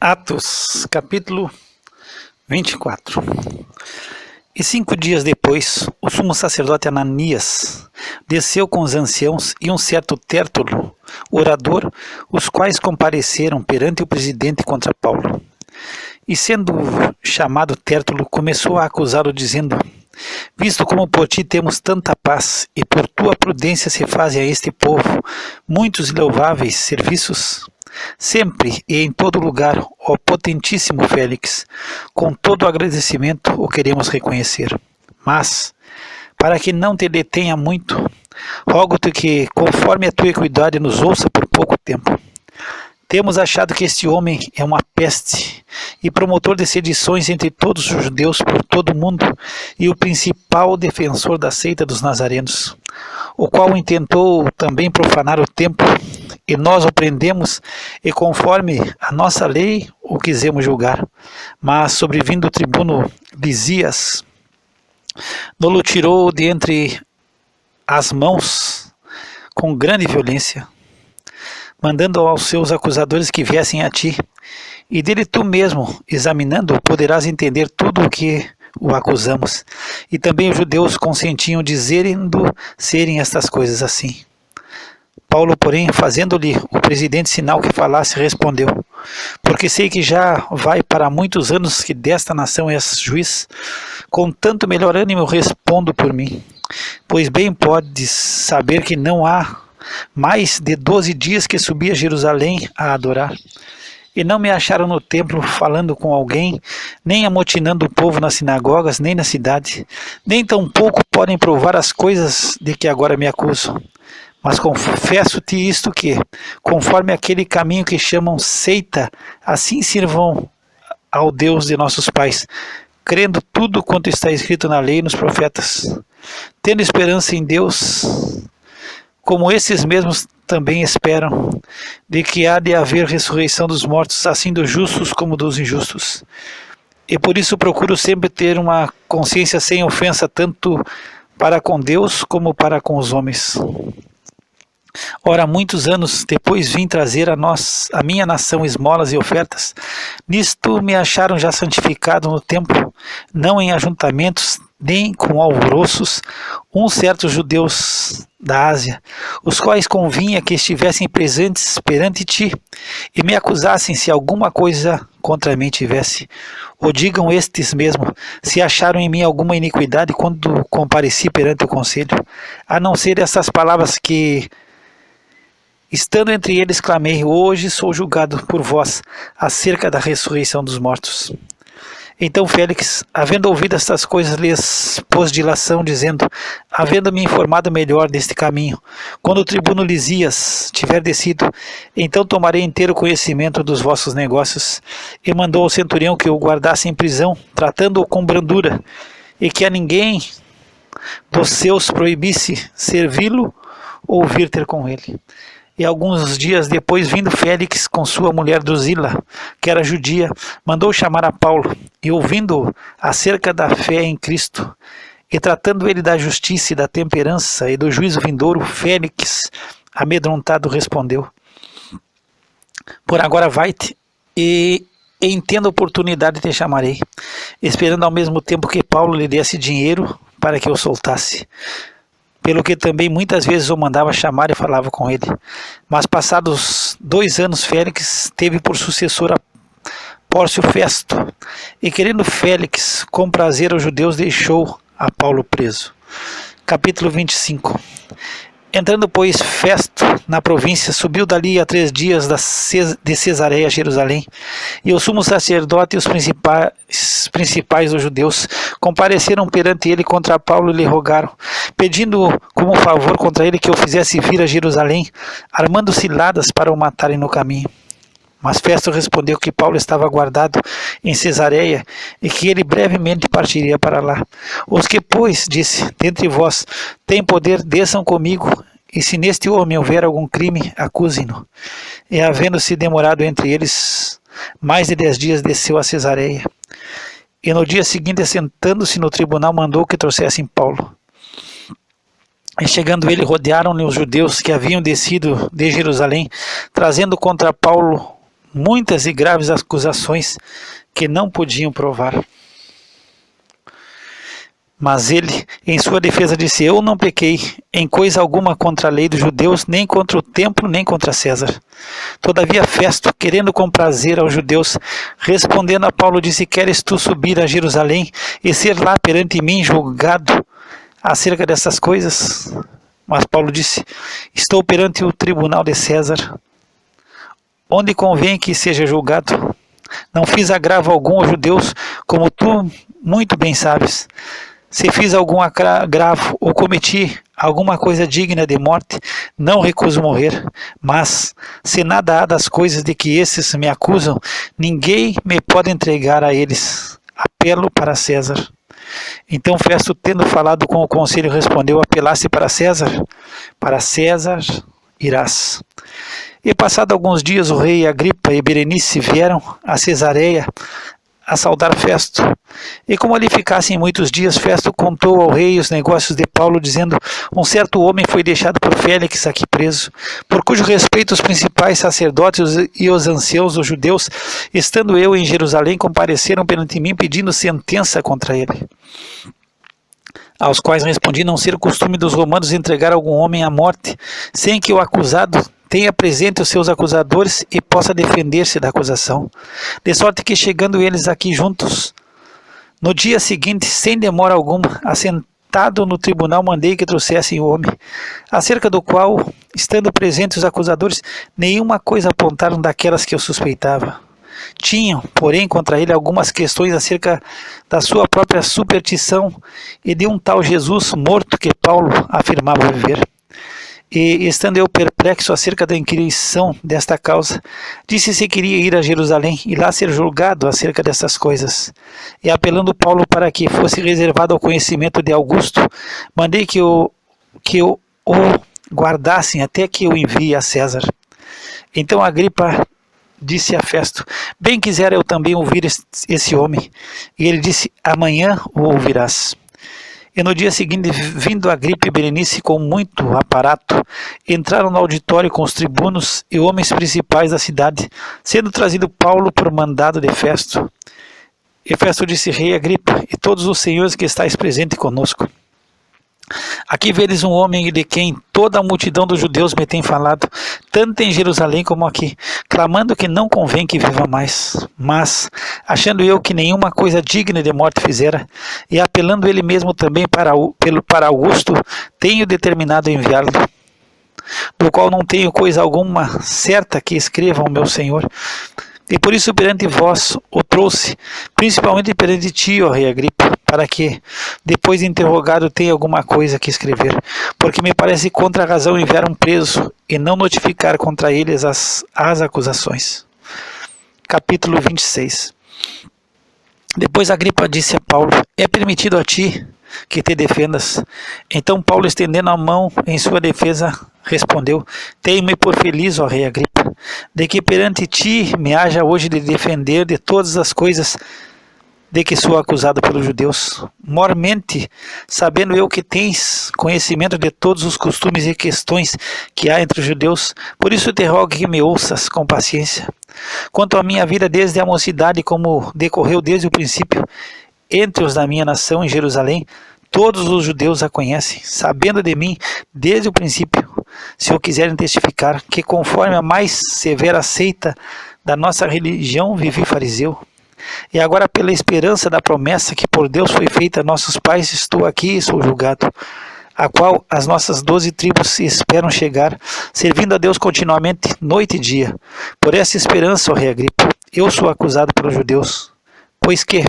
Atos, capítulo 24. E 5 dias depois, o sumo sacerdote Ananias desceu com os anciãos e um certo Tértulo, orador, os quais compareceram perante o presidente contra Paulo. E sendo chamado Tértulo, começou a acusá-lo, dizendo: visto como por ti temos tanta paz, e por tua prudência se fazem a este povo muitos e louváveis serviços, sempre e em todo lugar, ó potentíssimo Félix, com todo o agradecimento o queremos reconhecer. Mas, para que não te detenha muito, rogo-te que, conforme a tua equidade, nos ouça por pouco tempo. Temos achado que este homem é uma peste e promotor de sedições entre todos os judeus por todo o mundo e o principal defensor da seita dos nazarenos, o qual intentou também profanar o templo, e nós o prendemos e conforme a nossa lei o quisemos julgar. Mas sobrevindo o tribuno Lisias, nos tirou de entre as mãos com grande violência, mandando aos seus acusadores que viessem a ti, e dele tu mesmo, examinando, poderás entender tudo o que o acusamos. E também os judeus consentiam dizendo serem estas coisas assim. Paulo, porém, fazendo-lhe o presidente sinal que falasse, respondeu: porque sei que já vai para muitos anos que desta nação és juiz, com tanto melhor ânimo respondo por mim. Pois bem podes saber que não há mais de 12 dias que subi a Jerusalém a adorar, e não me acharam no templo falando com alguém, nem amotinando o povo nas sinagogas, nem na cidade, nem tampouco podem provar as coisas de que agora me acusam. Mas confesso-te isto que, conforme aquele caminho que chamam seita, assim sirvam ao Deus de nossos pais, crendo tudo quanto está escrito na lei e nos profetas, tendo esperança em Deus, como esses mesmos também esperam, de que há de haver ressurreição dos mortos, assim dos justos como dos injustos. E por isso procuro sempre ter uma consciência sem ofensa, tanto para com Deus como para com os homens. Ora, muitos anos depois vim trazer a minha nação esmolas e ofertas. Nisto me acharam já santificado no templo, não em ajuntamentos, nem com alvoroços, uns certos judeus da Ásia, os quais convinha que estivessem presentes perante ti, e me acusassem se alguma coisa contra mim tivesse. Ou digam estes mesmo, se acharam em mim alguma iniquidade quando compareci perante o conselho, a não ser essas palavras que, estando entre eles, clamei: hoje sou julgado por vós acerca da ressurreição dos mortos. Então Félix, havendo ouvido estas coisas, lhes pôs dilação, dizendo: havendo-me informado melhor deste caminho, quando o tribuno Lisias tiver descido, então tomarei inteiro conhecimento dos vossos negócios. E mandou ao centurião que o guardasse em prisão, tratando-o com brandura, e que a ninguém dos seus proibisse servi-lo ou vir ter com ele. E alguns dias depois, vindo Félix com sua mulher Drusila, que era judia, mandou chamar a Paulo, e ouvindo acerca da fé em Cristo, e tratando ele da justiça e da temperança e do juízo vindouro, Félix, amedrontado, respondeu: por agora vai-te, e tendo a oportunidade te chamarei, esperando ao mesmo tempo que Paulo lhe desse dinheiro para que o soltasse. Pelo que também muitas vezes o mandava chamar e falava com ele. Mas passados 2 anos, Félix teve por sucessor a Pórcio Festo, e querendo Félix comprazer aos judeus, deixou a Paulo preso. Capítulo 25. Entrando, pois, Festo na província, subiu dali a 3 dias de Cesareia a Jerusalém, e o sumo sacerdote e os principais dos judeus compareceram perante ele contra Paulo e lhe rogaram, pedindo como favor contra ele que o fizesse vir a Jerusalém, armando ciladas para o matarem no caminho. Mas Festo respondeu que Paulo estava guardado em Cesareia e que ele brevemente partiria para lá. Os que, pois, disse, dentre vós, têm poder, desçam comigo, e se neste homem houver algum crime, acusem-no. E havendo-se demorado entre eles mais de 10 dias, desceu a Cesareia. E no dia seguinte, assentando-se no tribunal, mandou que trouxessem Paulo. E chegando ele, rodearam-lhe os judeus que haviam descido de Jerusalém, trazendo contra Paulo muitas e graves acusações que não podiam provar. Mas ele, em sua defesa, disse: eu não pequei em coisa alguma contra a lei dos judeus, nem contra o templo, nem contra César. Todavia Festo, querendo comprazer aos judeus, respondendo a Paulo, disse: queres tu subir a Jerusalém e ser lá perante mim julgado acerca dessas coisas? Mas Paulo disse: estou perante o tribunal de César, onde convém que seja julgado. Não fiz agravo algum aos judeus, como tu muito bem sabes. Se fiz algum agravo ou cometi alguma coisa digna de morte, não recuso morrer. Mas, se nada há das coisas de que esses me acusam, ninguém me pode entregar a eles. Apelo para César. Então Festo, tendo falado com o conselho, respondeu: apelaste para César? Para César irás. E passado alguns dias, o rei Agripa e Berenice vieram a Cesareia a saudar Festo. E como ali ficassem muitos dias, Festo contou ao rei os negócios de Paulo, dizendo: um certo homem foi deixado por Félix aqui preso, por cujo respeito os principais sacerdotes e os anciãos dos judeus, estando eu em Jerusalém, compareceram perante mim pedindo sentença contra ele. Aos quais respondi não ser costume dos romanos entregar algum homem à morte, sem que o acusado tenha presente os seus acusadores e possa defender-se da acusação. De sorte que, chegando eles aqui juntos, no dia seguinte, sem demora alguma, assentado no tribunal, mandei que trouxessem o homem, acerca do qual, estando presentes os acusadores, nenhuma coisa apontaram daquelas que eu suspeitava. Tinham, porém, contra ele algumas questões acerca da sua própria superstição e de um tal Jesus morto que Paulo afirmava viver. E, estando eu perplexo acerca da inquirição desta causa, disse se queria ir a Jerusalém e lá ser julgado acerca dessas coisas. E apelando Paulo para que fosse reservado ao conhecimento de Augusto, mandei que o guardassem até que eu envie a César. Então Agripa disse a Festo: bem quisera eu também ouvir esse homem. E ele disse: amanhã o ouvirás. E no dia seguinte, vindo Agripa e Berenice com muito aparato, entraram no auditório com os tribunos e homens principais da cidade, sendo trazido Paulo por mandado de Festo. E Festo disse: rei Agripa, e todos os senhores que estáis presentes conosco, aqui vedes um homem de quem toda a multidão dos judeus me tem falado, tanto em Jerusalém como aqui, clamando que não convém que viva mais. Mas, achando eu que nenhuma coisa digna de morte fizera, e apelando ele mesmo também para Augusto, tenho determinado enviá-lo, do qual não tenho coisa alguma certa que escreva ao meu senhor. E por isso perante vós o trouxe, principalmente perante ti, ó rei Agripa, para que, depois de interrogado, tenha alguma coisa que escrever, porque me parece contra a razão enviar um preso e não notificar contra eles as acusações. Capítulo 26. Depois Agripa disse a Paulo: é permitido a ti que te defendas. Então Paulo, estendendo a mão em sua defesa, respondeu: tenho-me por feliz, ó rei Agripa, de que perante ti me haja hoje de defender de todas as coisas de que sou acusado pelos judeus, mormente sabendo eu que tens conhecimento de todos os costumes e questões que há entre os judeus. Por isso te rogo que me ouças com paciência. Quanto à minha vida desde a mocidade, como decorreu desde o princípio entre os da minha nação em Jerusalém, todos os judeus a conhecem, sabendo de mim desde o princípio, se o quiserem testificar, que conforme a mais severa seita da nossa religião vivi fariseu. E agora, pela esperança da promessa que por Deus foi feita a nossos pais, estou aqui e sou julgado, a qual as nossas 12 tribos esperam chegar, servindo a Deus continuamente, noite e dia. Por essa esperança, ó rei Agripa, eu sou acusado pelos judeus. Pois que,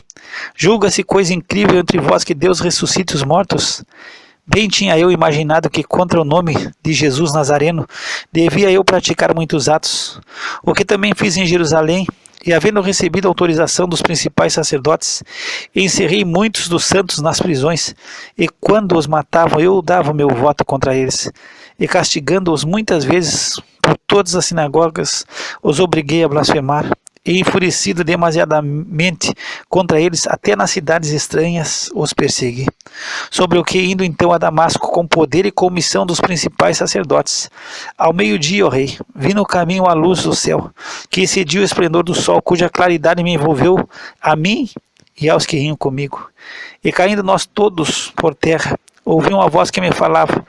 julga-se coisa incrível entre vós que Deus ressuscite os mortos? Bem tinha eu imaginado que contra o nome de Jesus Nazareno devia eu praticar muitos atos, o que também fiz em Jerusalém, e havendo recebido autorização dos principais sacerdotes, encerrei muitos dos santos nas prisões, e quando os matavam eu dava o meu voto contra eles, e castigando-os muitas vezes por todas as sinagogas, os obriguei a blasfemar, e enfurecido demasiadamente contra eles, até nas cidades estranhas os persegui. Sobre o que, indo então a Damasco com poder e comissão dos principais sacerdotes, ao meio-dia, ó rei, vi no caminho a luz do céu, que excediu o esplendor do sol, cuja claridade me envolveu a mim e aos que riam comigo. E caindo nós todos por terra, ouvi uma voz que me falava,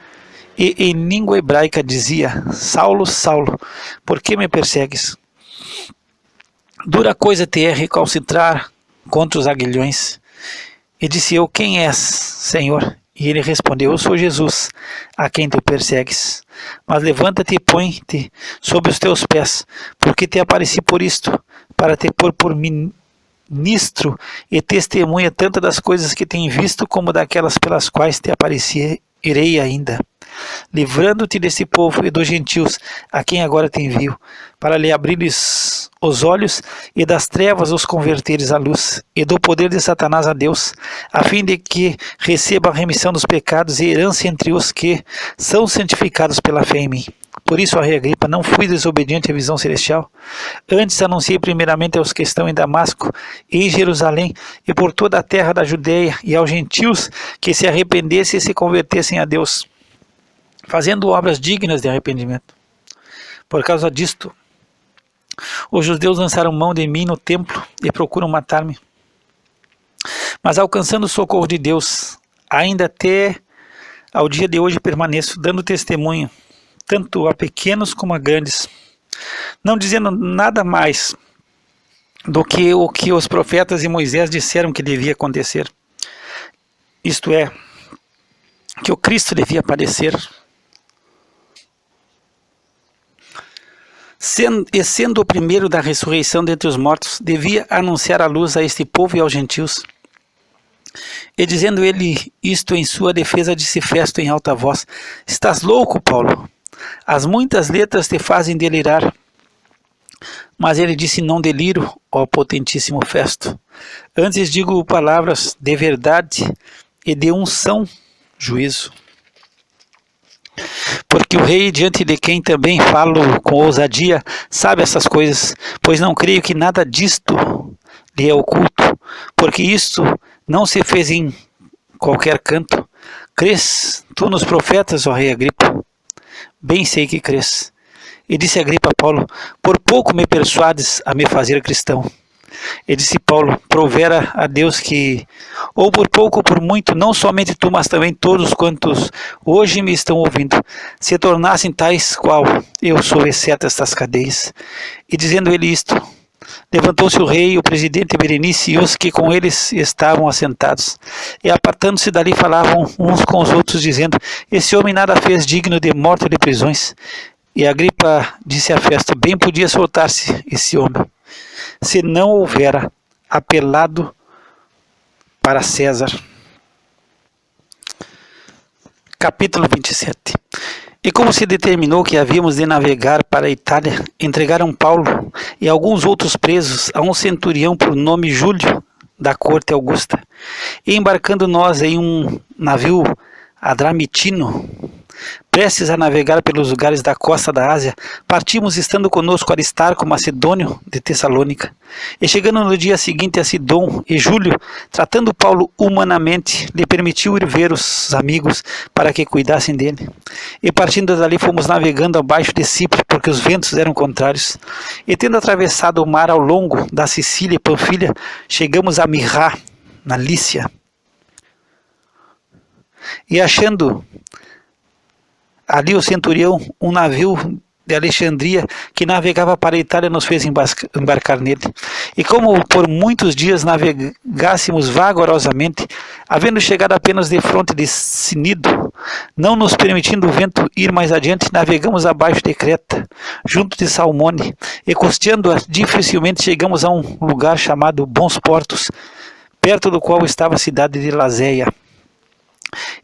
e em língua hebraica dizia: Saulo, Saulo, por que me persegues? Dura coisa te é recalcitrar contra os aguilhões. E disse eu: quem és, Senhor? E ele respondeu: eu sou Jesus, a quem tu persegues. Mas levanta-te e põe-te sobre os teus pés, porque te apareci por isto, para te pôr por ministro e testemunha tanto das coisas que tem visto, como daquelas pelas quais te aparecerei ainda, livrando-te desse povo e dos gentios, a quem agora te envio, para lhe abrir-lhes os olhos, e das trevas os converteres à luz, e do poder de Satanás a Deus, a fim de que receba a remissão dos pecados e herança entre os que são santificados pela fé em mim. Por isso, ó rei Agripa, não fui desobediente à visão celestial. Antes anunciei primeiramente aos que estão em Damasco e em Jerusalém, e por toda a terra da Judeia, e aos gentios, que se arrependessem e se convertessem a Deus, fazendo obras dignas de arrependimento. Por causa disto, os judeus lançaram mão de mim no templo e procuram matar-me. Mas alcançando o socorro de Deus, ainda até ao dia de hoje permaneço, dando testemunho, tanto a pequenos como a grandes, não dizendo nada mais do que o que os profetas e Moisés disseram que devia acontecer. Isto é, que o Cristo devia padecer, sendo o primeiro da ressurreição dentre os mortos, devia anunciar a luz a este povo e aos gentios. E dizendo ele isto em sua defesa, disse Festo em alta voz: estás louco, Paulo? As muitas letras te fazem delirar. Mas ele disse: não deliro, ó potentíssimo Festo. Antes digo palavras de verdade e de um são juízo. Porque o rei, diante de quem também falo com ousadia, sabe essas coisas, pois não creio que nada disto lhe é oculto, porque isto não se fez em qualquer canto. Crês tu nos profetas, ó rei Agripa? Bem sei que crês. E disse Agripa a Paulo: por pouco me persuades a me fazer cristão. E disse Paulo: provera a Deus que, ou por pouco ou por muito, não somente tu, mas também todos quantos hoje me estão ouvindo, se tornassem tais qual eu sou, exceto estas cadeias. E dizendo ele isto, levantou-se o rei, o presidente Berenice e os que com eles estavam assentados. E apartando-se dali falavam uns com os outros, dizendo: esse homem nada fez digno de morte ou de prisões. E Agripa disse a Festo: bem podia soltar-se esse homem, se não houvera apelado para César. Capítulo 27. E como se determinou que havíamos de navegar para a Itália, entregaram Paulo e alguns outros presos a um centurião por nome Júlio, da corte Augusta. E embarcando nós em um navio adramitino, prestes a navegar pelos lugares da costa da Ásia, partimos estando conosco Aristarco, macedônio de Tessalônica. E chegando no dia seguinte a Sidom, e Júlio, tratando Paulo humanamente, lhe permitiu ir ver os amigos para que cuidassem dele. E partindo dali fomos navegando abaixo de Cipro, porque os ventos eram contrários. E tendo atravessado o mar ao longo da Sicília e Panfilha, chegamos a Mirrá, na Lícia. E achando ali o centurião, um navio de Alexandria que navegava para a Itália, nos fez embarcar nele. E como por muitos dias navegássemos vagorosamente, havendo chegado apenas de fronte de Cnido, não nos permitindo o vento ir mais adiante, navegamos abaixo de Creta, junto de Salmone, e costeando-a dificilmente chegamos a um lugar chamado Bons Portos, perto do qual estava a cidade de Lazéia.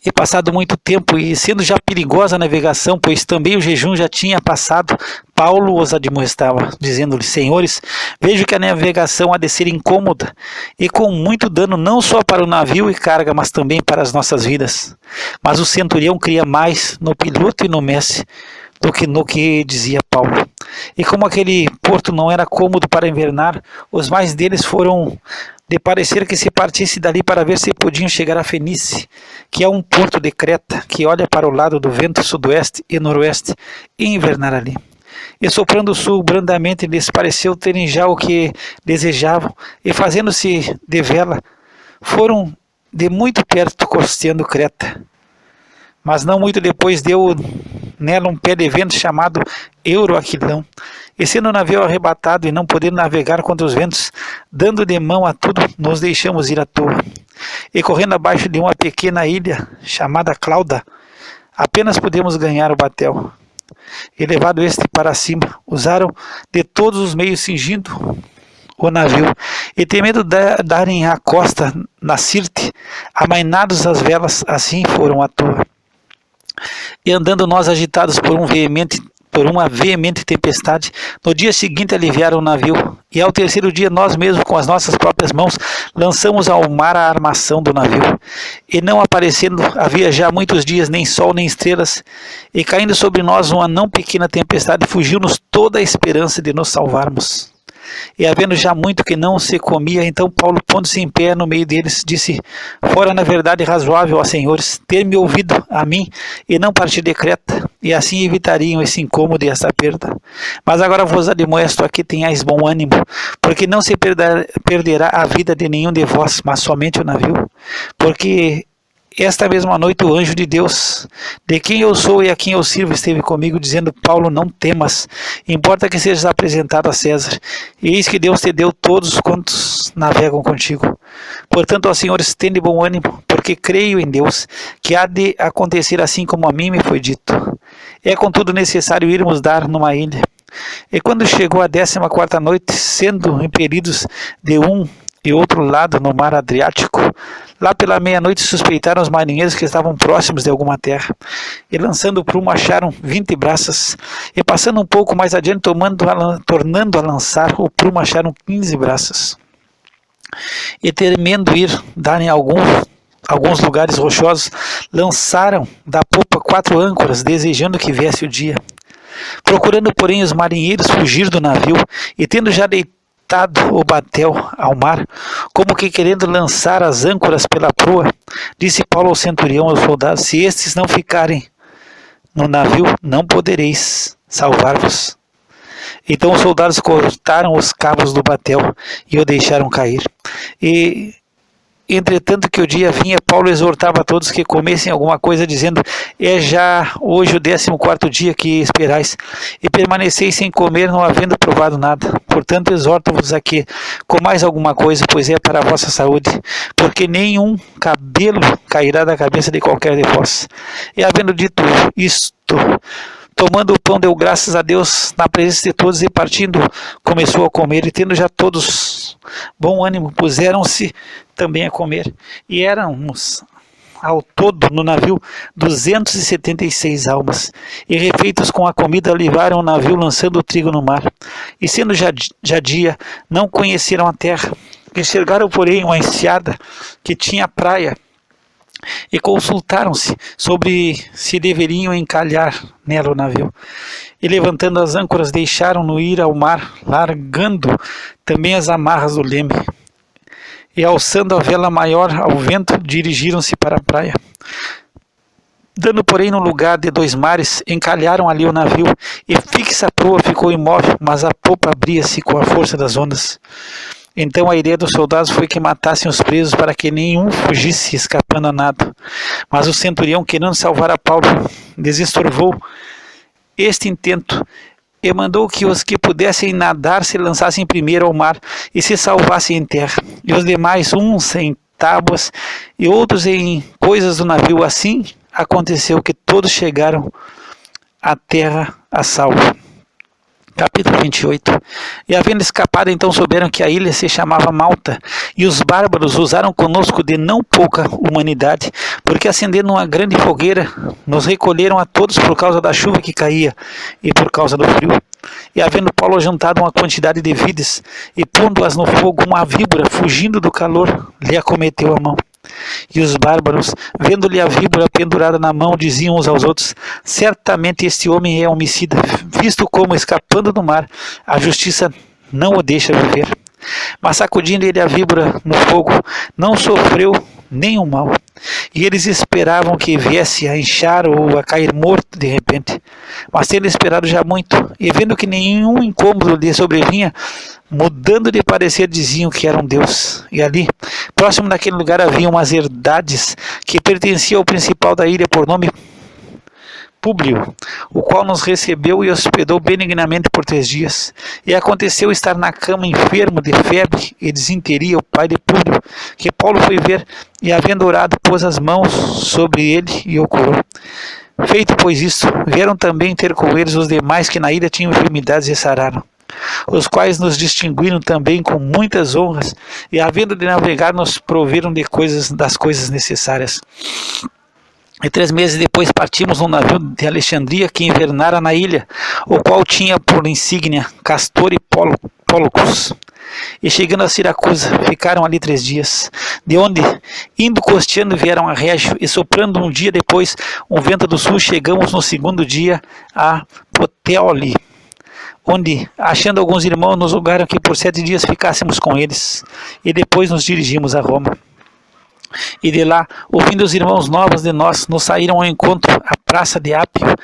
E passado muito tempo, e sendo já perigosa a navegação, pois também o jejum já tinha passado, Paulo os admoestava, dizendo-lhes: senhores, vejo que a navegação há de ser incômoda, e com muito dano não só para o navio e carga, mas também para as nossas vidas. Mas o centurião cria mais no piloto e no mestre do que no que dizia Paulo. E como aquele porto não era cômodo para invernar, os mais deles foram de parecer que se partisse dali para ver se podiam chegar a Fenícia, que é um porto de Creta, que olha para o lado do vento sudoeste e noroeste, e invernar ali. E soprando o sul brandamente lhes pareceu terem já o que desejavam, e fazendo-se de vela, foram de muito perto costeando Creta. Mas não muito depois deu nela um pé de vento chamado Euroaquilão, e sendo o navio arrebatado e não podendo navegar contra os ventos, dando de mão a tudo, nos deixamos ir à toa. E correndo abaixo de uma pequena ilha chamada Clauda, apenas podemos ganhar o batel. E levado este para cima, usaram de todos os meios cingindo o navio, e temendo darem à costa na Sirte, amainados as velas, assim foram à toa. E andando nós agitados por uma veemente tempestade, no dia seguinte aliviaram o navio, e ao terceiro dia nós mesmos com as nossas próprias mãos lançamos ao mar a armação do navio, e não aparecendo havia já muitos dias nem sol nem estrelas, e caindo sobre nós uma não pequena tempestade, fugiu-nos toda a esperança de nos salvarmos. E havendo já muito que não se comia, então Paulo, pondo-se em pé no meio deles, disse: fora na verdade razoável, ó senhores, ter-me ouvido a mim, e não partir de Creta, e assim evitariam esse incômodo e essa perda. Mas agora vos admoesto a que tenhais bom ânimo, porque não se perderá a vida de nenhum de vós, mas somente o navio. Porque esta mesma noite o anjo de Deus, de quem eu sou e a quem eu sirvo, esteve comigo, dizendo: Paulo, não temas, importa que sejas apresentado a César, e eis que Deus te deu todos quantos navegam contigo. Portanto, ó senhores, tende bom ânimo, porque creio em Deus, que há de acontecer assim como a mim me foi dito. É contudo necessário irmos dar numa ilha. E quando chegou a 14ª noite, sendo impelidos de um e outro lado no mar Adriático, lá pela meia-noite suspeitaram os marinheiros que estavam próximos de alguma terra, e lançando o prumo acharam 20 braças, e passando um pouco mais adiante, tornando a lançar o prumo acharam 15 braças, e temendo ir dar em alguns lugares rochosos, lançaram da popa 4 âncoras, desejando que viesse o dia. Procurando, porém, os marinheiros fugir do navio, e tendo já deitado o batel ao mar, como que querendo lançar as âncoras pela proa, disse Paulo ao centurião aos soldados: se estes não ficarem no navio, não podereis salvar-vos. Então os soldados cortaram os cabos do batel e o deixaram cair. E entretanto que o dia vinha, Paulo exortava a todos que comessem alguma coisa, dizendo: é já hoje o 14º dia que esperais, e permaneceis sem comer, não havendo provado nada. Portanto, exorto-vos a que comais alguma coisa, pois é para a vossa saúde, porque nenhum cabelo cairá da cabeça de qualquer de vós. E havendo dito isto, tomando o pão, deu graças a Deus na presença de todos, e partindo, começou a comer, e tendo já todos bom ânimo, puseram-se também a comer. E éramos ao todo no navio 276 almas, e refeitos com a comida levaram o navio, lançando o trigo no mar. E sendo já dia, não conheceram a terra. Enxergaram, porém, uma enseada que tinha praia, e consultaram-se sobre se deveriam encalhar nela o navio. E levantando as âncoras, deixaram-no ir ao mar, largando também as amarras do leme. E alçando a vela maior ao vento, dirigiram-se para a praia. Dando, porém, no lugar de 2 mares, encalharam ali o navio, e fixa a proa ficou imóvel, mas a popa abria-se com a força das ondas. Então a ideia dos soldados foi que matassem os presos, para que nenhum fugisse escapando a nado. Mas o centurião, querendo salvar a Paulo, desestorvou este intento, e mandou que os que pudessem nadar se lançassem primeiro ao mar, e se salvassem em terra, e os demais, uns em tábuas, e outros em coisas do navio. Assim aconteceu que todos chegaram à terra a salvo. Capítulo 28. E havendo escapado, então souberam que a ilha se chamava Malta, e os bárbaros usaram conosco de não pouca humanidade, porque acendendo uma grande fogueira, nos recolheram a todos por causa da chuva que caía, e por causa do frio. E havendo Paulo juntado uma quantidade de vides, e pondo-as no fogo, uma víbora, fugindo do calor, lhe acometeu a mão. E os bárbaros, vendo-lhe a víbora pendurada na mão, diziam uns aos outros: certamente este homem é homicida, visto como, escapando do mar, a justiça não o deixa viver. Mas sacudindo ele a víbora no fogo, não sofreu nenhum mal. E eles esperavam que viesse a inchar ou a cair morto de repente. Mas tendo esperado já muito, e vendo que nenhum incômodo lhe sobrevinha, mudando de parecer, diziam que era um deus. E ali, próximo daquele lugar, havia umas herdades que pertenciam ao principal da ilha, por nome Públio, o qual nos recebeu e hospedou benignamente por 3 dias. E aconteceu estar na cama enfermo de febre e desinteria o pai de Públio, que Paulo foi ver, e havendo orado, pôs as mãos sobre ele e o curou. Feito pois isto, vieram também ter com eles os demais que na ilha tinham enfermidades e sararam, os quais nos distinguiram também com muitas honras, e havendo de navegar, nos proveram das coisas necessárias. E 3 meses depois partimos num navio de Alexandria que invernara na ilha, o qual tinha por insígnia Castor e Pólux. E chegando a Siracusa, ficaram ali 3 dias, de onde, indo costeando, vieram a Régio, e soprando um dia depois um vento do sul, chegamos no 2º dia a Puteoli, onde, achando alguns irmãos, nos rogaram que por 7 dias ficássemos com eles, e depois nos dirigimos a Roma. E de lá, ouvindo os irmãos novos de nós, nos saíram ao encontro à praça de Ápio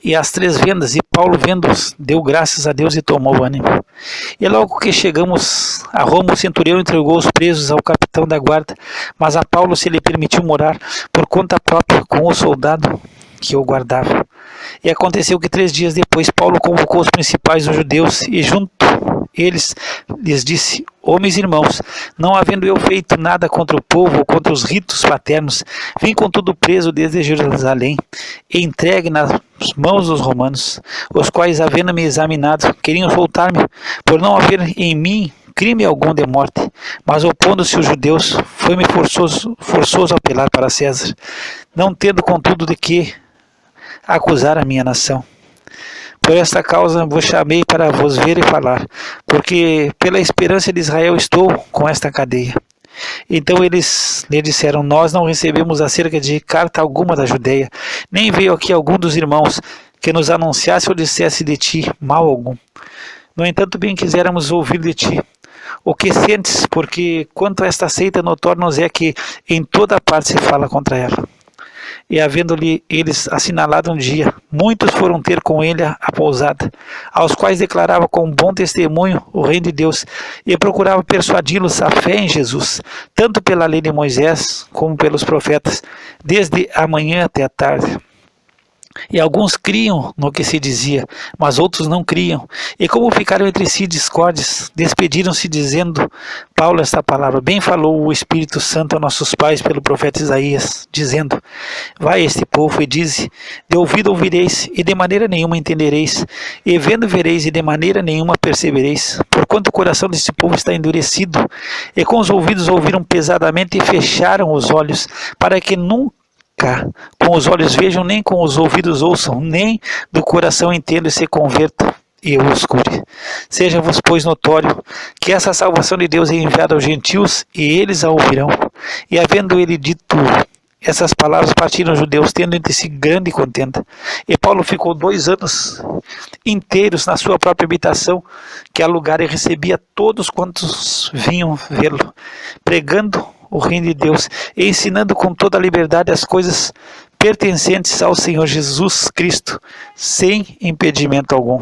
e às 3 vendas, e Paulo, vendo-os, deu graças a Deus e tomou ânimo. E logo que chegamos a Roma, o centurião entregou os presos ao capitão da guarda, mas a Paulo se lhe permitiu morar por conta própria com o soldado que o guardava. E aconteceu que 3 dias depois Paulo convocou os principais dos judeus e junto eles lhes disse: homens e irmãos, não havendo eu feito nada contra o povo ou contra os ritos paternos, vim contudo preso desde Jerusalém e entregue nas mãos dos romanos, os quais, havendo-me examinado, queriam soltar-me, por não haver em mim crime algum de morte, mas opondo-se os judeus, foi-me forçoso apelar para César, não tendo contudo de que acusar a minha nação. Por esta causa vos chamei para vos ver e falar, porque pela esperança de Israel estou com esta cadeia. Então eles lhe disseram: nós não recebemos acerca de carta alguma da Judeia, nem veio aqui algum dos irmãos que nos anunciasse ou dissesse de ti mal algum. No entanto, bem quiséramos ouvir de ti o que sentes, porque quanto a esta seita notório-nos é que em toda parte se fala contra ela. E havendo-lhe eles assinalado um dia, muitos foram ter com ele a pousada, aos quais declarava com bom testemunho o reino de Deus, e procurava persuadi-los à fé em Jesus, tanto pela lei de Moisés, como pelos profetas, desde a manhã até a tarde. E alguns criam no que se dizia, mas outros não criam. E como ficaram entre si discordes, despediram-se dizendo Paulo esta palavra: bem falou o Espírito Santo a nossos pais pelo profeta Isaías, dizendo: vai este povo e dize, de ouvido ouvireis, e de maneira nenhuma entendereis, e vendo vereis, e de maneira nenhuma percebereis, porquanto o coração deste povo está endurecido, e com os ouvidos ouviram pesadamente, e fecharam os olhos, para que nunca com os olhos vejam, nem com os ouvidos ouçam, nem do coração entendam e se convertam, e eu os cure. Seja-vos, pois, notório que essa salvação de Deus é enviada aos gentios, e eles a ouvirão. E havendo ele dito essas palavras, partiram os judeus, tendo entre si grande contenda. E Paulo ficou 2 anos inteiros na sua própria habitação, que alugara, e recebia todos quantos vinham vê-lo, pregando o reino de Deus, e ensinando com toda a liberdade as coisas pertencentes ao Senhor Jesus Cristo, sem impedimento algum.